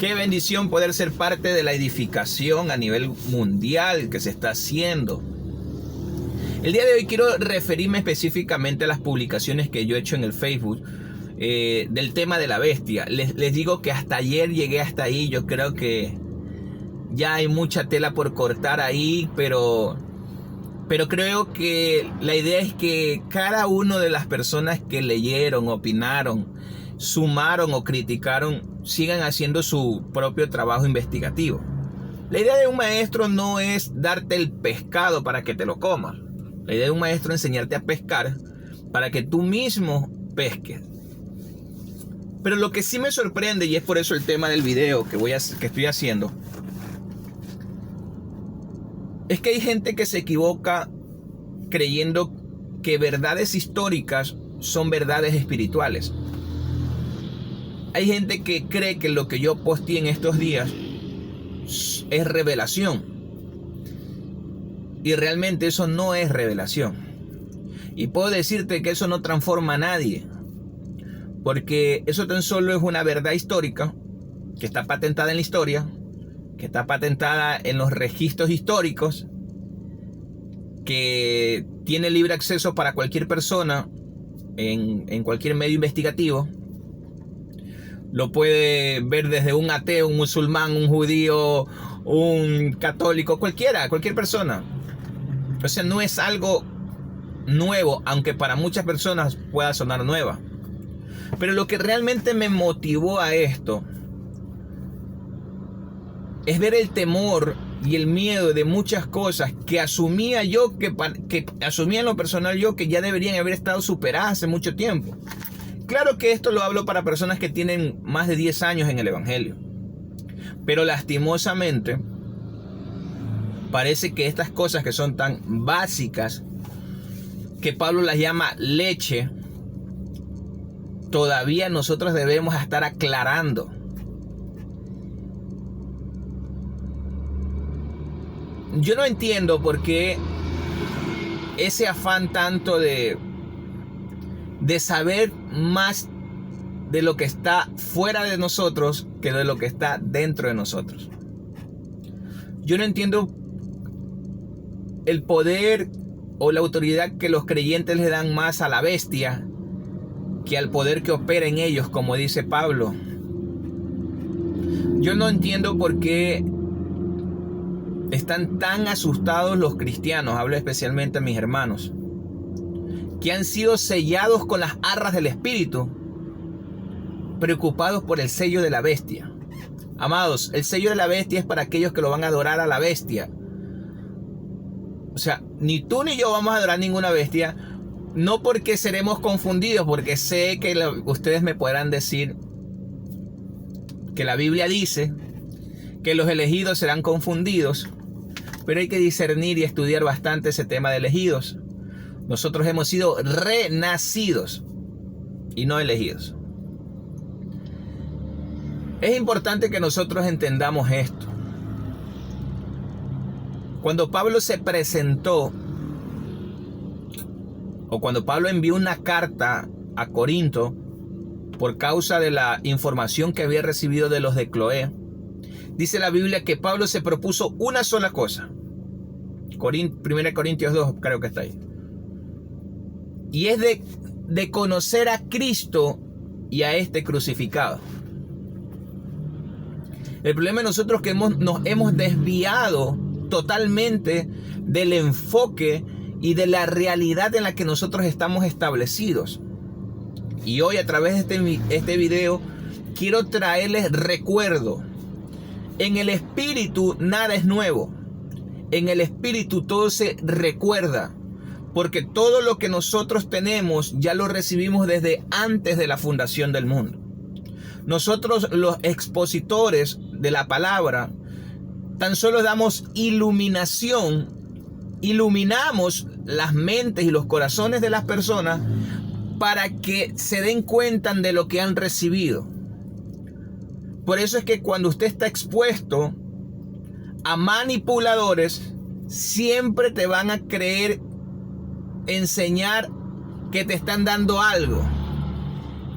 Qué bendición poder ser parte de la edificación a nivel mundial que se está haciendo. El día de hoy quiero referirme específicamente a las publicaciones que yo he hecho en el Facebook del tema de la bestia. Les digo que hasta ayer llegué hasta ahí. Yo creo que ya hay mucha tela por cortar ahí, pero creo que la idea es que cada una de las personas que leyeron, opinaron, sumaron o criticaron, sigan haciendo su propio trabajo investigativo. La idea de un maestro no es darte el pescado para que te lo comas. La idea de un maestro es enseñarte a pescar para que tú mismo pesques. Pero lo que sí me sorprende, y es por eso el tema del video que estoy haciendo, es que hay gente que se equivoca creyendo que verdades históricas son verdades espirituales. Hay gente que cree que lo que yo posteé en estos días es revelación. Y realmente eso no es revelación. Y puedo decirte que eso no transforma a nadie. Porque eso tan solo es una verdad histórica que está patentada en la historia, que está patentada en los registros históricos, que tiene libre acceso para cualquier persona en cualquier medio investigativo. Lo puede ver desde un ateo, un musulmán, un judío, un católico, cualquier persona. O sea, no es algo nuevo, aunque para muchas personas pueda sonar nueva. Pero lo que realmente me motivó a esto es ver el temor y el miedo de muchas cosas que asumía yo, que asumía en lo personal yo, que ya deberían haber estado superadas hace mucho tiempo. Claro que esto lo hablo para personas que tienen más de 10 años en el Evangelio. Pero lastimosamente, parece que estas cosas que son tan básicas, que Pablo las llama leche, todavía nosotros debemos estar aclarando. Yo no entiendo por qué ese afán tanto de saber más de lo que está fuera de nosotros que de lo que está dentro de nosotros. Yo no entiendo el poder o la autoridad que los creyentes le dan más a la bestia que al poder que opera en ellos, como dice Pablo. Yo no entiendo por qué están tan asustados los cristianos, hablo especialmente a mis hermanos, que han sido sellados con las arras del Espíritu, preocupados por el sello de la bestia. Amados, el sello de la bestia es para aquellos que lo van a adorar a la bestia. O sea, ni tú ni yo vamos a adorar ninguna bestia, no porque seremos confundidos, porque sé que ustedes me podrán decir que la Biblia dice que los elegidos serán confundidos, pero hay que discernir y estudiar bastante ese tema de elegidos. Nosotros hemos sido renacidos y no elegidos. Es importante que nosotros entendamos esto. Cuando Pablo se presentó, o cuando Pablo envió una carta a Corinto por causa de la información que había recibido de los de Cloé, dice la Biblia que Pablo se propuso una sola cosa. 1 Corintios 2 creo que está ahí. Y es de conocer a Cristo y a este crucificado. El problema de nosotros es que nos hemos desviado totalmente del enfoque y de la realidad en la que nosotros estamos establecidos. Y hoy, a través de este video, quiero traerles recuerdo. En el Espíritu nada es nuevo. En el Espíritu todo se recuerda. Porque todo lo que nosotros tenemos ya lo recibimos desde antes de la fundación del mundo. Nosotros, los expositores de la palabra, tan solo damos iluminación, iluminamos las mentes y los corazones de las personas para que se den cuenta de lo que han recibido. Por eso es que cuando usted está expuesto a manipuladores, siempre te van a creer enseñar que te están dando algo.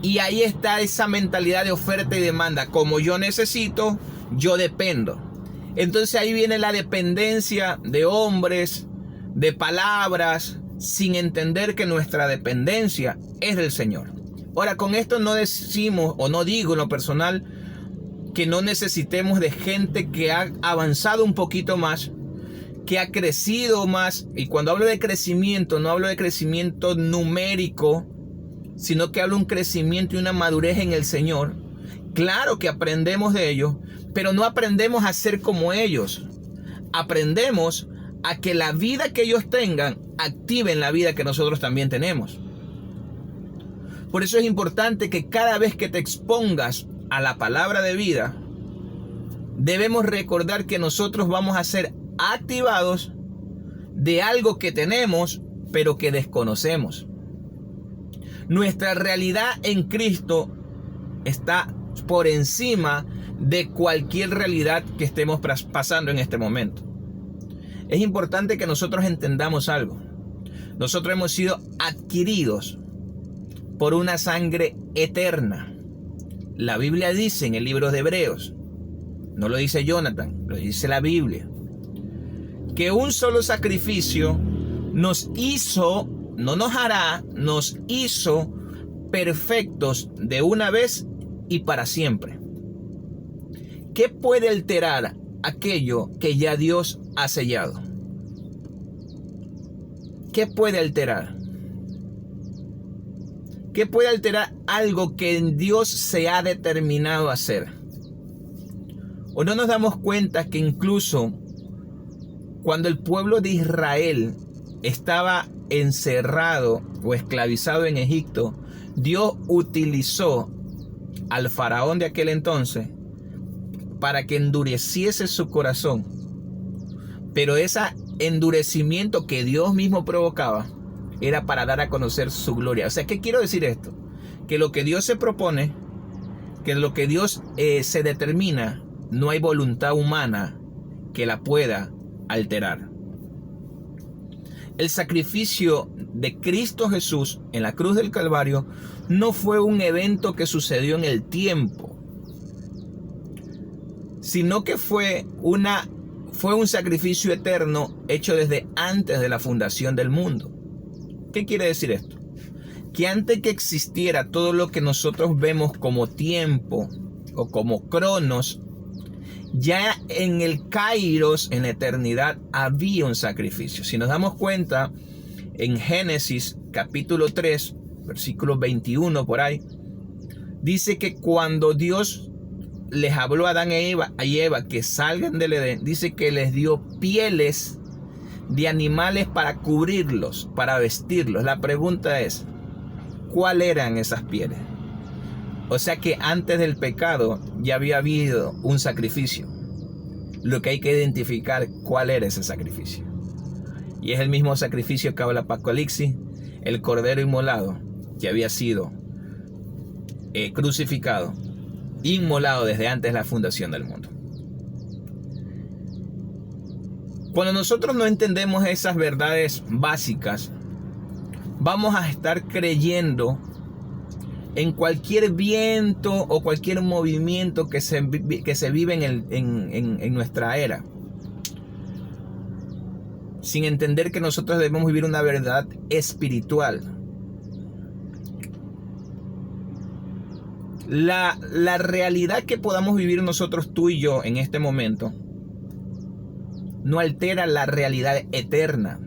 Y ahí está esa mentalidad de oferta y demanda. Como yo necesito, yo dependo. Entonces ahí viene la dependencia de hombres, de palabras, sin entender que nuestra dependencia es del Señor. Ahora, con esto no decimos, o no digo en lo personal, que no necesitemos de gente que ha avanzado un poquito más, que ha crecido más. Y cuando hablo de crecimiento, no hablo de crecimiento numérico, sino que hablo de un crecimiento y una madurez en el Señor. Claro que aprendemos de ellos, pero no aprendemos a ser como ellos. Aprendemos a que la vida que ellos tengan activen la vida que nosotros también tenemos. Por eso es importante que cada vez que te expongas a la palabra de vida, debemos recordar que nosotros vamos a ser activados de algo que tenemos, pero que desconocemos. Nuestra realidad en Cristo está por encima de cualquier realidad que estemos pasando en este momento. Es importante que nosotros entendamos algo. Nosotros hemos sido adquiridos por una sangre eterna. La Biblia dice en el libro de Hebreos, no lo dice Jonathan, lo dice la Biblia, que un solo sacrificio nos hizo, no nos hará, nos hizo perfectos de una vez y para siempre. ¿Qué puede alterar aquello que ya Dios ha sellado? ¿Qué puede alterar? ¿Qué puede alterar algo que Dios se ha determinado a hacer? ¿O no nos damos cuenta que incluso cuando el pueblo de Israel estaba encerrado o esclavizado en Egipto, Dios utilizó al faraón de aquel entonces para que endureciese su corazón? Pero ese endurecimiento que Dios mismo provocaba era para dar a conocer su gloria. O sea, ¿qué quiero decir esto? Que lo que Dios se propone, que lo que Dios se determina, no hay voluntad humana que la pueda alterar. El sacrificio de Cristo Jesús en la cruz del Calvario no fue un evento que sucedió en el tiempo, sino que fue un sacrificio eterno hecho desde antes de la fundación del mundo. ¿Qué quiere decir esto? Que antes que existiera todo lo que nosotros vemos como tiempo o como cronos, ya en el kairos, en la eternidad, había un sacrificio. Si nos damos cuenta, en Génesis capítulo 3, versículo 21 por ahí, dice que cuando Dios les habló a Adán y Eva que salgan del Edén, dice que les dio pieles de animales para cubrirlos, para vestirlos. La pregunta es, ¿cuáles eran esas pieles? O sea que antes del pecado ya había habido un sacrificio. Lo que hay que identificar cuál era ese sacrificio. Y es el mismo sacrificio que habla Apocalipsis, el cordero inmolado, que había sido crucificado, inmolado desde antes de la fundación del mundo. Cuando nosotros no entendemos esas verdades básicas, vamos a estar creyendo en cualquier viento o cualquier movimiento que se vive en nuestra era, sin entender que nosotros debemos vivir una verdad espiritual. La realidad que podamos vivir nosotros, tú y yo, en este momento, no altera la realidad eterna.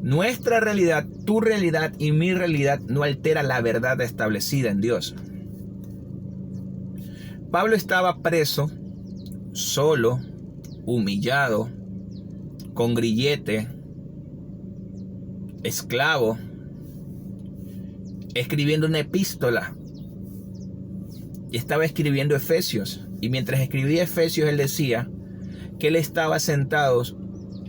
Nuestra realidad, tu realidad y mi realidad no altera la verdad establecida en Dios. Pablo estaba preso, solo, humillado, con grillete, esclavo, escribiendo una epístola. Y estaba escribiendo Efesios. Y mientras escribía Efesios, él decía que él estaba sentado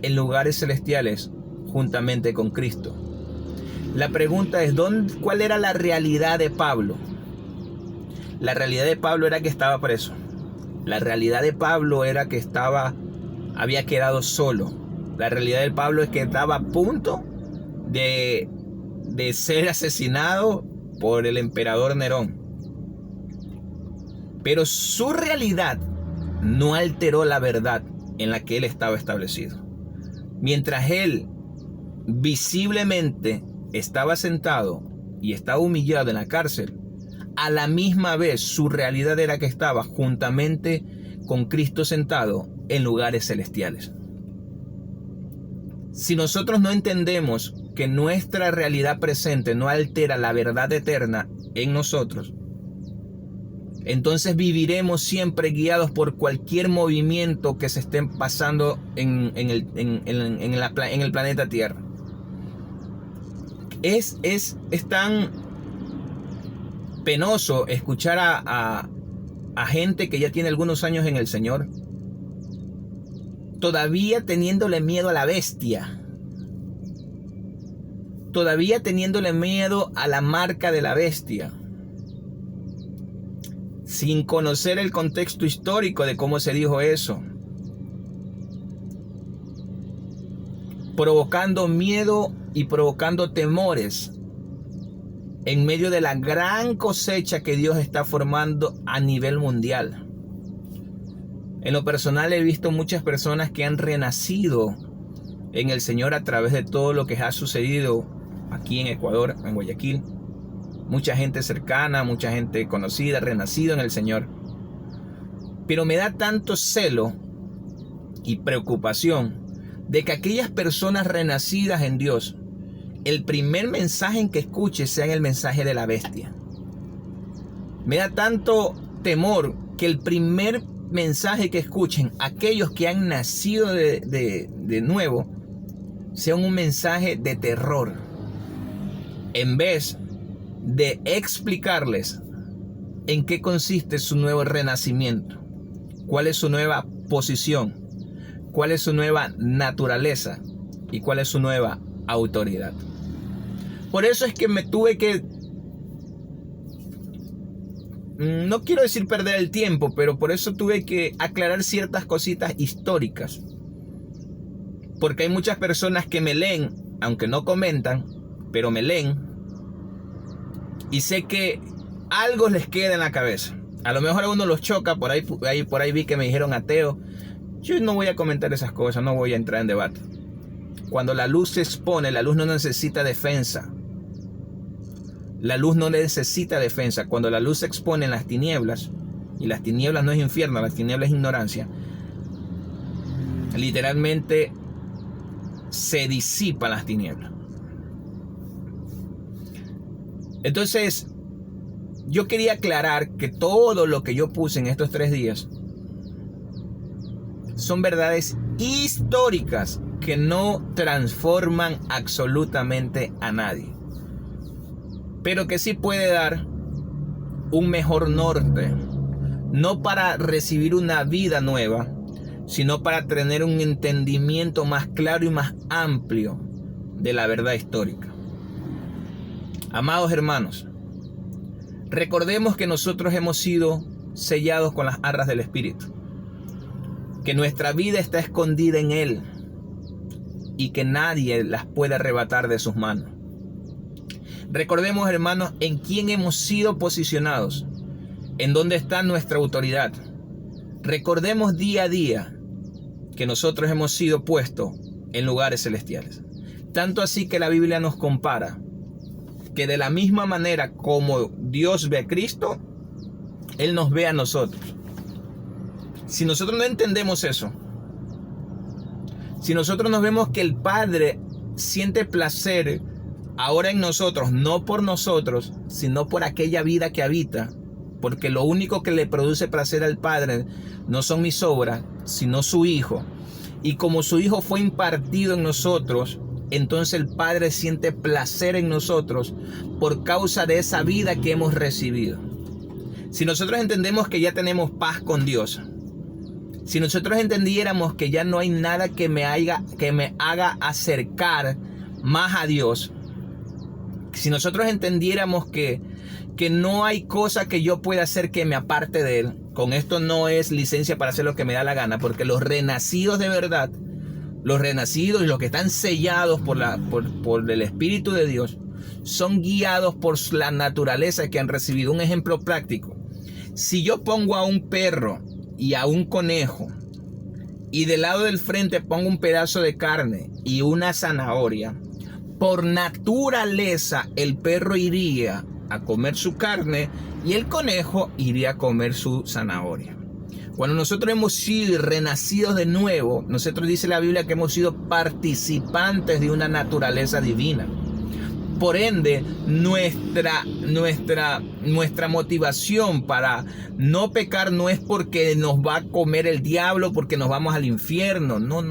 en lugares celestiales juntamente con Cristo. La pregunta es, ¿cuál era la realidad de Pablo? La realidad de Pablo era que estaba preso. La realidad de Pablo era que había quedado solo. La realidad de Pablo es que estaba a punto de ser asesinado por el emperador Nerón. Pero su realidad no alteró la verdad en la que él estaba establecido. Mientras él visiblemente estaba sentado y estaba humillado en la cárcel, a la misma vez su realidad era que estaba juntamente con Cristo sentado en lugares celestiales. Si nosotros no entendemos que nuestra realidad presente no altera la verdad eterna en nosotros, entonces viviremos siempre guiados por cualquier movimiento que se esté pasando en el planeta Tierra. Es tan penoso escuchar a gente que ya tiene algunos años en el Señor, todavía teniéndole miedo a la bestia, todavía teniéndole miedo a la marca de la bestia, sin conocer el contexto histórico de cómo se dijo eso, provocando miedo y provocando temores en medio de la gran cosecha que Dios está formando a nivel mundial. En lo personal he visto muchas personas que han renacido en el Señor a través de todo lo que ha sucedido aquí en Ecuador, en Guayaquil. Mucha gente cercana, mucha gente conocida, renacido en el Señor. Pero me da tanto celo y preocupación de que aquellas personas renacidas en Dios, el primer mensaje en que escuche sea el mensaje de la bestia. Me da tanto temor que el primer mensaje que escuchen aquellos que han nacido de nuevo sea un mensaje de terror, en vez de explicarles en qué consiste su nuevo renacimiento, cuál es su nueva posición, cuál es su nueva naturaleza y cuál es su nueva autoridad. Por eso es que me tuve que, no quiero decir perder el tiempo, pero por eso tuve que aclarar ciertas cositas históricas. Porque hay muchas personas que me leen, aunque no comentan, pero me leen. Y sé que algo les queda en la cabeza. A lo mejor a uno los choca, por ahí vi que me dijeron ateo. Yo no voy a comentar esas cosas, no voy a entrar en debate. Cuando la luz se expone, la luz no necesita defensa. La luz no necesita defensa. Cuando la luz se expone en las tinieblas, y las tinieblas no es infierno, las tinieblas es ignorancia, literalmente se disipan las tinieblas. Entonces, yo quería aclarar que todo lo que yo puse en estos 3 días son verdades históricas que no transforman absolutamente a nadie, pero que sí puede dar un mejor norte, no para recibir una vida nueva, sino para tener un entendimiento más claro y más amplio de la verdad histórica. Amados hermanos, recordemos que nosotros hemos sido sellados con las arras del Espíritu, que nuestra vida está escondida en Él y que nadie las puede arrebatar de sus manos. Recordemos, hermanos, en quién hemos sido posicionados, en dónde está nuestra autoridad. Recordemos día a día que nosotros hemos sido puestos en lugares celestiales. Tanto así que la Biblia nos compara que de la misma manera como Dios ve a Cristo, Él nos ve a nosotros. Si nosotros no entendemos eso, si nosotros nos vemos que el Padre siente placer ahora en nosotros, no por nosotros, sino por aquella vida que habita, porque lo único que le produce placer al Padre no son mis obras, sino su Hijo. Y como su Hijo fue impartido en nosotros, entonces el Padre siente placer en nosotros por causa de esa vida que hemos recibido. Si nosotros entendemos que ya tenemos paz con Dios, si nosotros entendiéramos que ya no hay nada que me haga acercar más a Dios, si nosotros entendiéramos que no hay cosa que yo pueda hacer que me aparte de Él, con esto no es licencia para hacer lo que me da la gana, porque los renacidos de verdad, los renacidos y los que están sellados por el Espíritu de Dios, son guiados por la naturaleza que han recibido. Un ejemplo práctico. Si yo pongo a un perro y a un conejo y del lado del frente pongo un pedazo de carne y una zanahoria, por naturaleza el perro iría a comer su carne y el conejo iría a comer su zanahoria. Cuando nosotros hemos sido renacidos de nuevo, nosotros dice la Biblia que hemos sido participantes de una naturaleza divina. Por ende, nuestra motivación para no pecar no es porque nos va a comer el diablo, porque nos vamos al infierno. No.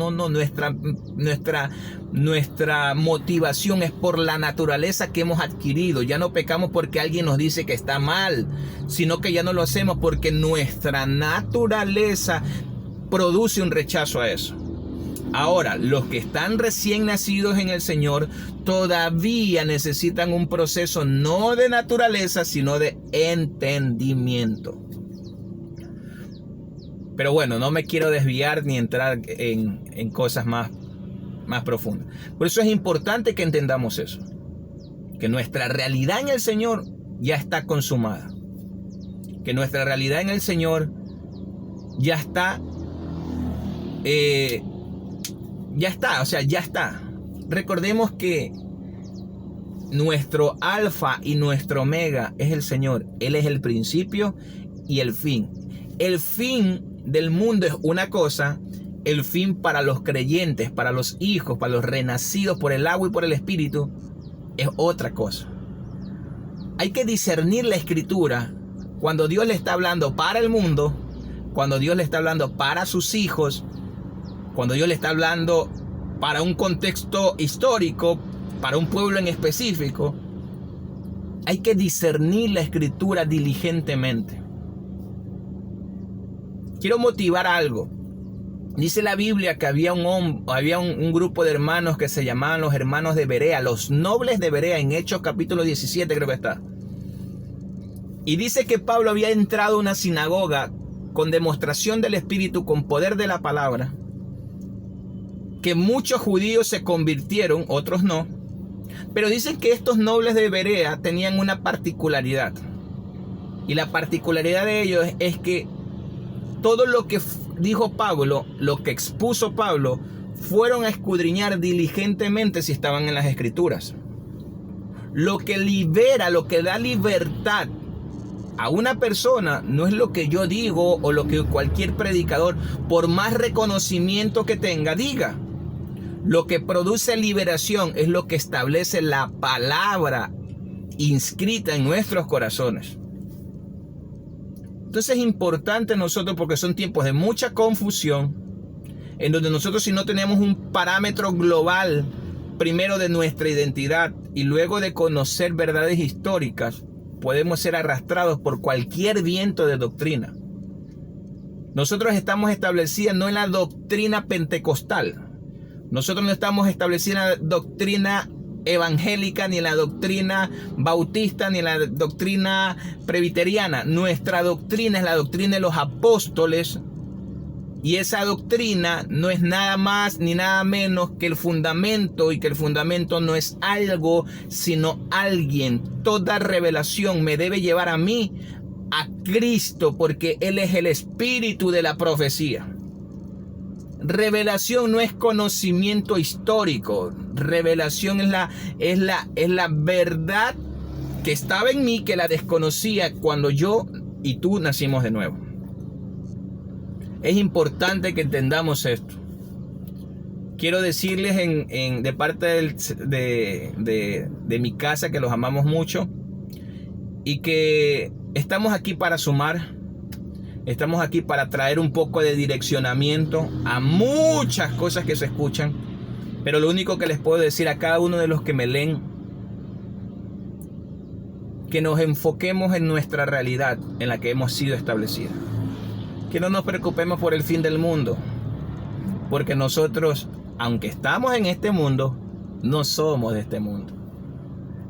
Nuestra motivación es por la naturaleza que hemos adquirido. Ya no pecamos porque alguien nos dice que está mal, sino que ya no lo hacemos porque nuestra naturaleza produce un rechazo a eso. Ahora, los que están recién nacidos en el Señor todavía necesitan un proceso no de naturaleza, sino de entendimiento. Pero bueno, no me quiero desviar ni entrar en cosas más profundas. Por eso es importante que entendamos eso. Que nuestra realidad en el Señor ya está consumada. Que nuestra realidad en el Señor ya está... ya está. Recordemos que nuestro alfa y nuestro omega es el Señor. Él es el principio y el fin. El fin del mundo es una cosa, el fin para los creyentes, para los hijos, para los renacidos por el agua y por el Espíritu, es otra cosa. Hay que discernir la Escritura cuando Dios le está hablando para el mundo, cuando Dios le está hablando para sus hijos, cuando Dios le está hablando para un contexto histórico, para un pueblo en específico. Hay que discernir la Escritura diligentemente. Quiero motivar algo. Dice la Biblia que había un grupo de hermanos que se llamaban los hermanos de Berea, los nobles de Berea, en Hechos capítulo 17 creo que está. Y dice que Pablo había entrado a una sinagoga con demostración del Espíritu, con poder de la palabra, que muchos judíos se convirtieron, otros no. Pero dicen que estos nobles de Berea tenían una particularidad. Y la particularidad de ellos es que todo lo que dijo Pablo, lo que expuso Pablo, fueron a escudriñar diligentemente si estaban en las Escrituras. Lo que libera, lo que da libertad a una persona no es lo que yo digo o lo que cualquier predicador, por más reconocimiento que tenga, diga. Lo que produce liberación es lo que establece la palabra inscrita en nuestros corazones. Entonces es importante nosotros, porque son tiempos de mucha confusión, en donde nosotros, si no tenemos un parámetro global, primero de nuestra identidad y luego de conocer verdades históricas, podemos ser arrastrados por cualquier viento de doctrina. Nosotros estamos establecidos no en la doctrina pentecostal. Nosotros no estamos establecidos en la doctrina evangélica, ni en la doctrina bautista, ni en la doctrina presbiteriana. Nuestra doctrina es la doctrina de los apóstoles. Y esa doctrina no es nada más ni nada menos que el fundamento, y que el fundamento no es algo, sino alguien. Toda revelación me debe llevar a mí, a Cristo, porque Él es el espíritu de la profecía. Revelación no es conocimiento histórico. Revelación es la verdad que estaba en mí, que la desconocía cuando yo y tú nacimos de nuevo. Es importante que entendamos esto. Quiero decirles de parte de mi casa que los amamos mucho y que estamos aquí para sumar. Estamos aquí para traer un poco de direccionamiento a muchas cosas que se escuchan. Pero lo único que les puedo decir a cada uno de los que me leen, que nos enfoquemos en nuestra realidad en la que hemos sido establecidos. Que no nos preocupemos por el fin del mundo. Porque nosotros, aunque estamos en este mundo, no somos de este mundo.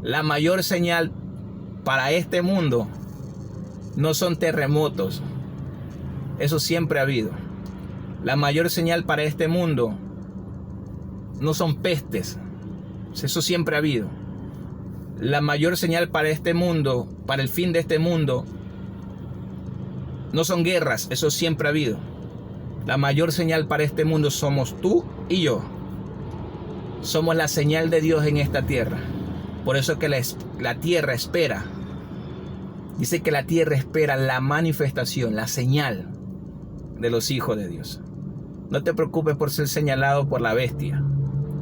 La mayor señal para este mundo no son terremotos. Eso siempre ha habido. La mayor señal para este mundo no son pestes. Eso siempre ha habido. La mayor señal para este mundo, para el fin de este mundo, no son guerras, eso siempre ha habido. La mayor señal para este mundo somos tú y yo. Somos la señal de Dios en esta tierra. Por eso es que la tierra espera. Dice que la tierra espera la manifestación, la señal de los hijos de Dios. No te preocupes por ser señalado por la bestia.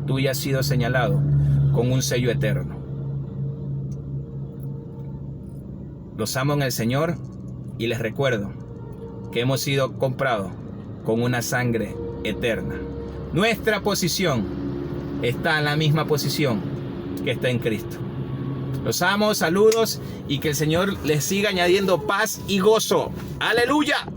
Tú ya has sido señalado con un sello eterno. Los amo en el Señor y les recuerdo que hemos sido comprados con una sangre eterna. Nuestra posición está en la misma posición que está en Cristo. Los amo, saludos y que el Señor les siga añadiendo paz y gozo. ¡Aleluya!